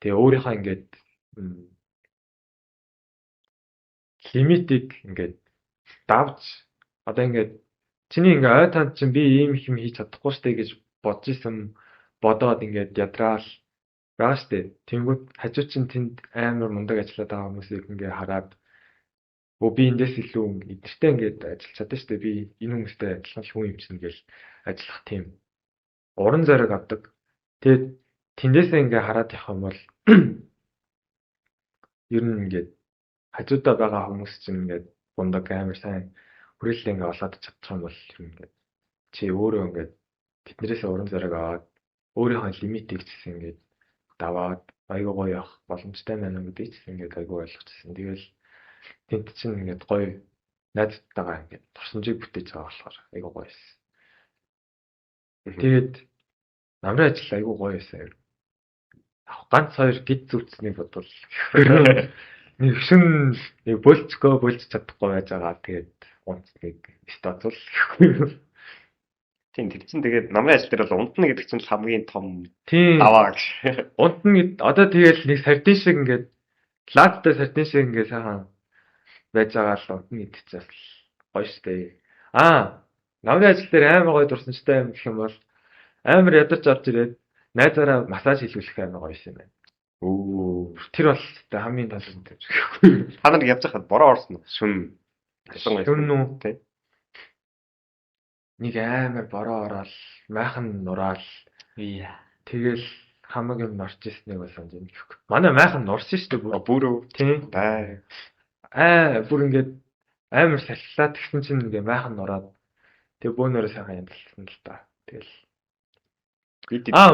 Speaker 3: тэгээ өөрийнхөө ингээд лимитийг ингээд давж одоо ингээд чиний ингээ ой танд чинь би ийм их юм хийж чадахгүй штэ гэж бодож исэн бодоод ингээд ядраал байгаа штэ. Тэнгүүд хажуу чинь тэнд амар мундаг ажиллаад байгаа хүмүүсийг ингээ хараад би эндээс илүү эдэртэй ингээд ажиллаж чадсан штэ. Би энэ хүмүүстэй адилхан хүн юм чинь гэж ажиллах тийм уран зориг авдаг. Тэгээд тэндээсээ ингээ хараад явах юм бол ер нь ингээд хажуудаа байгаа хүмүүс чинь ингээд мундаг амар сайн хүрээлэн ингээ олоод чадчих юм бол ингээд чи өөрөө ингээд тэднэрээс уран зориг аваад өөрийнхөө лимитийг ч гэсэн ингээд даваад айгүй гоё явах боломжтой байна гэдэг чинь ингээд айгүй ойлгочихсон. Тэгэл тэнд чинь ингээд гоё найзтайгаа ингээд туршимжийг бүтээж байгаа болохоор айгүй гоё байсан. Тэгээд намрын ажил айгүй гоё байсан. Ганц хоёр гид зүтснийг бодвол нэг шин нэг болж чадахгүй байж байгаа. Тэгээд унтныг статус гэхгүй.
Speaker 2: Тийм тэр чинь тэгээд намрын ажил дээр бол унтна гэдэг чинь хамгийн том
Speaker 3: Тийм.
Speaker 2: аваа гэж.
Speaker 3: Унтна гэд одоо тэгэл нэг сардин шиг ингээд лаадтай сардин шиг ингээд сайхан байж байгаа л унтна гэдэг чинь гоё штэ. Намрын ажил дээр амар гоё дурсан ч юм гэх юм бол амар ядарч орж ирээд найзаараа массаж хийлгүүлэх амар гоё юм байна. Тэр бол хамгийн тал юм гэж.
Speaker 2: Та нар явж байхад бороо орсон уу? Шүн.
Speaker 3: Шүн үү?
Speaker 2: Тий.
Speaker 3: Нэг амар бороо ороод майхан нураал тэгэл хамаг юм норч ирснийг бол санаж байна. Манай майхан нурсан шүү дээ бүр.
Speaker 2: Бүр
Speaker 3: Тийм. Бүр ингээд амар салхилаад тэгсэн чинь ингээ майхан нураад тэг бөөнөрөө сайхан янзлсан л та. Тэгэл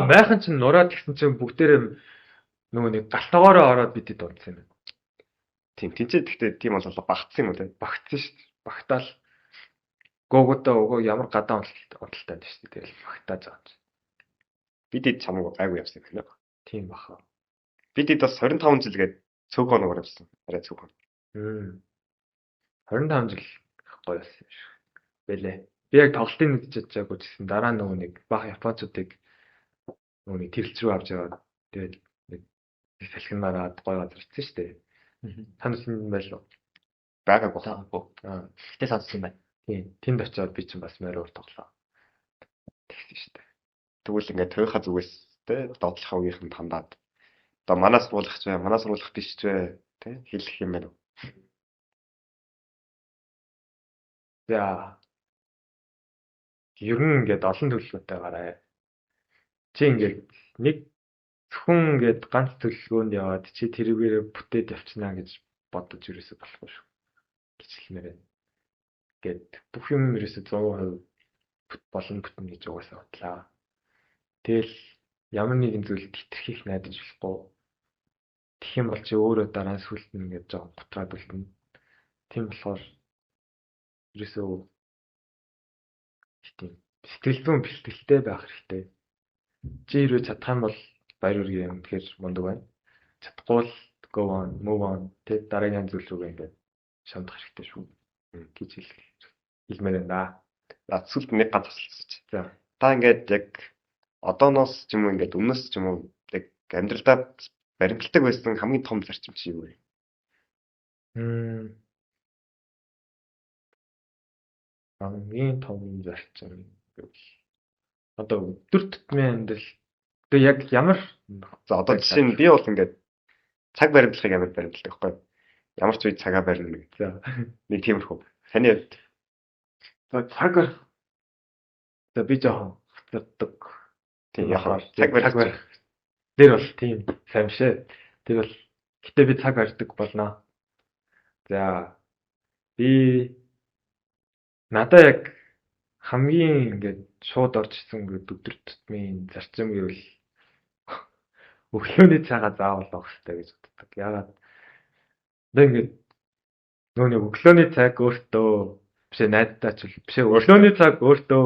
Speaker 3: майхан чинь нураад тэгсэн чинь бүгдээрээ нөгөө нэг галтгоороо ороод бидэд унтсан юм.
Speaker 2: Тийм тэнцээ гэхдээ тийм бол багтсан юм уу те?
Speaker 3: Багтсан шүү дээ. Багтаал гоогоодоо өгөө ямар гадаа унталтай байна шүү дээ. Тэгэл багтааж байгаа юм.
Speaker 2: Бидэд чамайг гайгүй явсан юм байна.
Speaker 3: Тийм баха.
Speaker 2: Бидэд бас 25 жилгээд цөөх хоногор явсан. Арай цөөх хоног.
Speaker 3: 25 жил гоё болсон юм шиг бэлээ. Би яг тоглолтын нэг чадчихаагүй гэсэн дараа нөгөө нэг бага японочдыг нөгөө нэг тэрэлж рүү авч яваад тэгээд нэг салхинаараа гоё газар ирсэн шүү дээ. Танаас юм байл уу?
Speaker 1: Байгаагүй. Гэтэ сонссон байна.
Speaker 3: Тийм. Тэнд очиод би чинь бас мориор тоглоо. Тэгсэн шүү дээ.
Speaker 2: Тэгвэл ингээд тойхоо зүгээс те доотлохоо үеийнхэнд хандаад одоо манаас суулгах ч бай, манаас суулгах биш ч бай те хэлэх юм байна уу?
Speaker 3: За. Ер нь ингээд олон төлөвлөгөөтэй гараа. Чи ингээд нэг зөвхөн ингээд ганц төлөвлөгөөнд яваад чи тэрүүгээр бүтээд явчихна гэж бодож юусоо болохгүй шүү. Гэж хэлмээр байна. Гэт бүх юм ерөөсө 100% болон бүтэн гэж угаасаа бодлаа. Тэгэл ямар нэгэн зүйлд хитрхийх найдаж болохгүй. Тэгэх юм бол чи өөрөө дараа нь сүлдэн ингэж жоо готраад үлдэнэ. Тийм болохоор ерөөсөө тийм сэтгэл зүйн бэлтгэлтэй байх хэрэгтэй. Чи хэрвээ чадах юм бол баяр үргээ юм тэгэхээр мундаг байна. Чадахгүй бол go on, move on. Тэг дараагийн зүйл рүү ингээд шандах хэрэгтэй шүү. Гэж хэлмээр байна.
Speaker 2: Сүлд нэг ганц асуулт.
Speaker 3: За.
Speaker 2: Та ингээд яг одооноос ч юм уу ингээд өмнөөс ч юм уу яг амьдралдаа баримталдаг байсан хамгийн том зарчим чи юу вэ?
Speaker 3: Хамгийн том зарчим гэвэл одоо өдөр тутмын амьдрал тэгээ яг ямар
Speaker 2: за одоо жишээ нь би бол ингээд цаг баримтлахыг амар баримталдаг байхгүй юу? Ямар ч үе цагаа барина гэх.
Speaker 3: за
Speaker 2: Нэг тиймэрхүү. Таны хувьд
Speaker 3: цаг за би жоохон хатдаг.
Speaker 2: тийм яг
Speaker 3: цаг барих. Тэр бол тийм сайн шээ. Тэр бол гэтээ би цаг барьдаг болно. За би надаа яг хамгийн ингээд шууд орж исэн ингээд өдөр тутмын зарчим гэвэл өглөөний цагаа заавал авах хэрэгтэй гэж боддог. Ягаад одоо ингээд нөгөө өглөөний цаг өөртөө биш найздаа ч биш өглөөний цаг өөртөө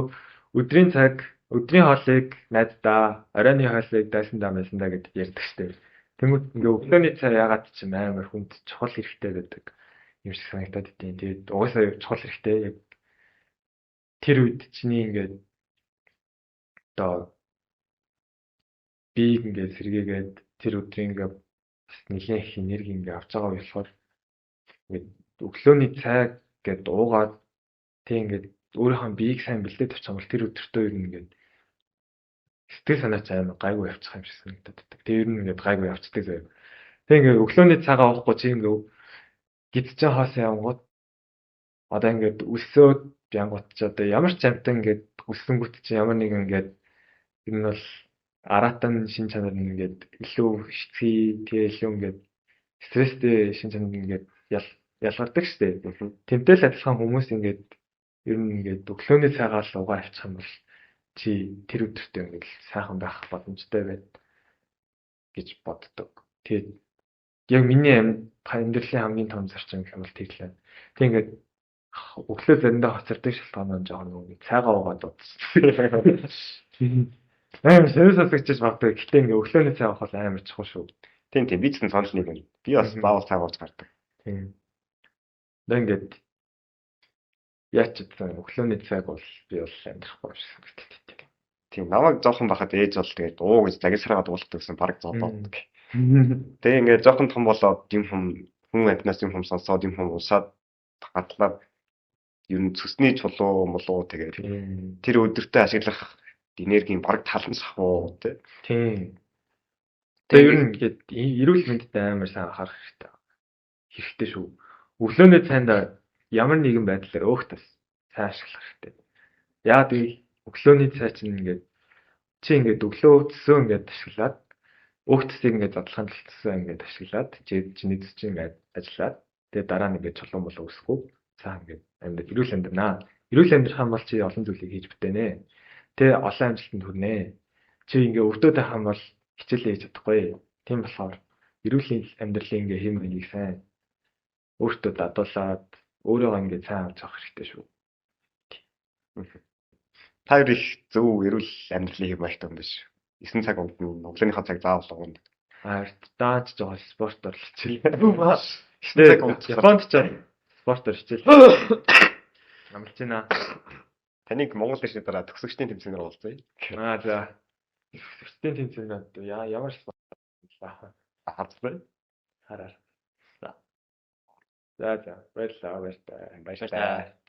Speaker 3: өдрийн цаг өдрийн хоолыг найздаа оройны хоолыг дайсандаа мэсэндаа гэдээ ярьдаг штеп. Тэнгүүд ингээ өглөөний цай ягаад ч юм амар хүнд чухал хэрэгтэй гэдэг юм шиг санагдаад идэв. Тэгээд угаасаа чухал хэрэгтэй яг тэр үед чиний ингээд одоо би ингээд сэргээгээд тэр өдрийн ингээ нэлээд их энерги ингээ авч байгаа болохоор ингээд өглөөний цай гэд уугаад тэг ингээд өөрийнхөө биеийг сайн бэлдээд авчих юм бол тэр өдөртөө ер нь ингээд сэтгэл санаач амар гайгүй явчих юм шиг санагдаад байдаг. Тэр нь ингээд гайгүй явцдаг заяа. Тэг ингээд өглөөний цагаа уухгүй чи ингээд гидчихэн хоосон явгууд одоо ингээд өсөөд янгууд ч одоо ямар ч амтан ингээд өссөнгүүт чи ямар нэгэн ингээд ер нь бол аратан шин чанар ингээд илүү хичхий тэгээ илүү ингээд стресстэй шин чанар ингээд ялгардаг штеп. Тэмтэл адилхан хүмүүс ингээд ер нь ингээд өглөөний цагаа л угаа авчих юм бол чи тэр өдөртөө ингээд сайхан байх боломжтой байна гэж боддог. Тэгээд яг миний амьдралын хамгийн том зарчим гэх юм бол тэр л. Тэг ингээд өглөө заримдаа хоцордог шалтгаан нь жоохон нэг цайгаа уугаад удсан. Амар serious асууж магадгүй. Гэтэ ингээд өглөөний цай авах бол амар чухал шүү.
Speaker 2: тийм би ч гэсэн сонс нэг юм. Би бас заавал цаг ууж гардаг.
Speaker 3: Тийм. Одоо ингээд яач гэсэн өглөөний цаг бол би бол амьдрахгүй шиг санагддаг.
Speaker 2: Тийм намайг жоохон бахад ээж бол тэгээд уу гэж загисраад уулдаг гэсэн баг зодоод. Тэгээ ингээд жоохон том болоод юм хүн амтнаас юм сонсоод юм усаад гатлаад ер нь цөсний чулуу молуу тэгээд тэр өдөртөө ашиглах энергийн баг талан сахуу тий.
Speaker 3: Тийм. Тэгээ ер нь ингээд эрүүл мэндэд амар сайн анхаарах хэрэгтэй шүү. Өглөөний цайнд ямар нэгэн байдлаар өөхтөс сайн ашиглах хэрэгтэй. Яагаад гэвэл өглөөний цай чинь ингээд чи ингээд өглөө өтсөө ингээд ашиглаад өөхтсийг ингээд задлахын тулд ингээд ашиглаад чиний цэцэн ингээд ажиллаад тэгээ дараа нь ингээд чулуун болоо өсгөө цаа ингээд амьд эрүүл амьдрнаа. Эрүүл амьдрах юм бол чи олон зүйлийг хийж бүтэнэ. Тэгээ олон амжилтанд хүрнэ. Чи ингээд өвдөө тахах юм бол хичээлээ хийж чадахгүй. Тийм болохоор эрүүл амьдралын ингээд хэм мэнийг сайн өөртөө дадуулаад өөрийгөө ингээд сайн авч явах хэрэгтэй шүү.
Speaker 2: Та хоёр их зөв эрүүл амьдралын хэм маягтай юм биш. 9 цаг өмнө өглөөнийхөө цаг заавал угна.
Speaker 3: Даач жоо спортоор хичээл.
Speaker 2: Японд
Speaker 3: ч спортоор хичээл. Амлж байна.
Speaker 2: Таныг Монгол ирсэн дараа төгсөгчдийн тэмцээнээр уулзъя.
Speaker 3: За. Төгсөгчдийн тэмцээнүүд ямар спорт вэ?
Speaker 2: Харцбай.
Speaker 3: Хараа. За. Баярлалаа.
Speaker 2: Баярлалаа.